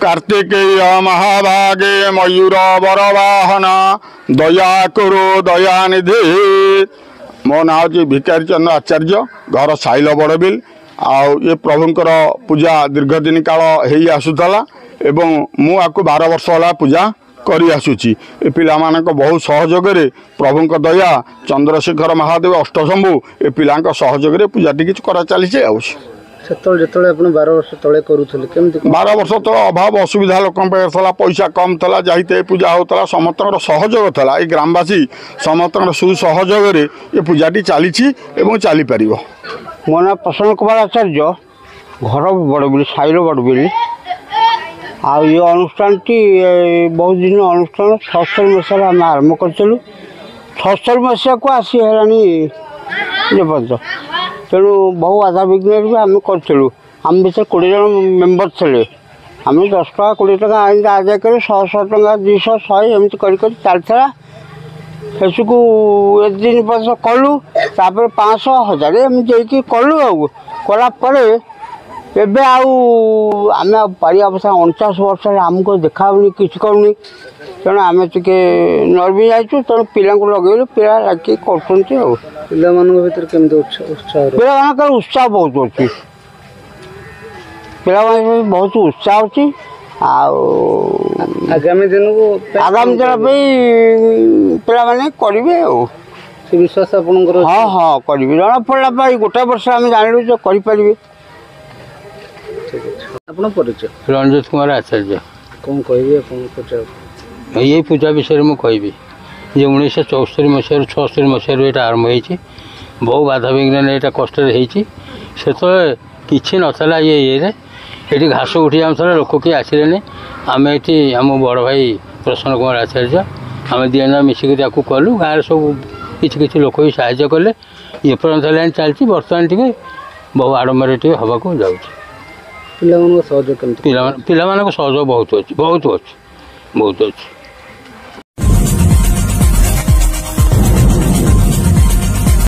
कार्तिकेय महाभागे मयूर बरवाहन दया करो दयानिधि। मो ना हूँ भिकारी चंद्र आचार्य घर साइल बड़बिल आउ ये प्रभुंकर पूजा दीर्घ दिन काल हो आसूला एवं मुझे 12 वर्ष है पूजा करी आसुची। ए पिला बहुत सहयोग प्रभुंक दया चंद्रशेखर महादेव अष्टशंभु ए पिला सहयोग पूजा टी करा चली। जो 12 वर्ष तले करूथले केमती 12 वर्ष तो अभाव असुविधा लोक पैसा कम था जाते पूजा होता समस्त सहयोग था ये ग्रामवासी समस्त सुसहयोग ये पूजाटी चली चली पार। मो ना प्रसन्न कुमार आचार्य घर बड़बिल साइल बड़बिल आ ये अनुष्ठान टी बहुत दिन अनुष्ठान 76 मसीह आम आरंभ करूँ 76 मसीहा को आसी है पर्यटन तेणु बहु बाधा विघ्न भी आम करूँ आम भर 20 जन मेम्बर थे आम 10 टका 20 टका आदाय कर 100 टका 200 100 एमती चलता शेषकू एक दिन पर्यटन कलु तापर 500 1000 एमती कलु कलापर एबे आम पारी अवस्था 49 वर्ष आमको देखा किसी करूनी तेणु आम टे नर्मी जाइए तेणु पिला लगे पिला लगे कर पिला उत्साह बहुत अच्छी पिला बहुत उत्साह अच्छी आगामी दिन को आगामी दिन पिला करेंगे विश्वास आप हाँ हाँ करी जना पड़ा गोटे वर्ष आम जान जो करें परिचय रंजित कुमार आचार्य कौन कह ये पूजा विषय में कहि 1974 मसीह 76 मसीह ये आरंभ हो बहु बाधा विघ्न यहाँ कष्ट से कि नाला ये घास उठी जाता लोक किए आसिले आम ये आम बड़ भाई प्रसन्न कुमार आचार्य आम दिना मिसिक कलु गाँव सब किसी लोक भी साहय कले ये पर्यटन चलती बर्तमान टे बहु आडम्बर हवा को जाऊँ पिला सहयोग पिला सहयोग बहुत अच्छी बहुत अच्छी बहुत अच्छी।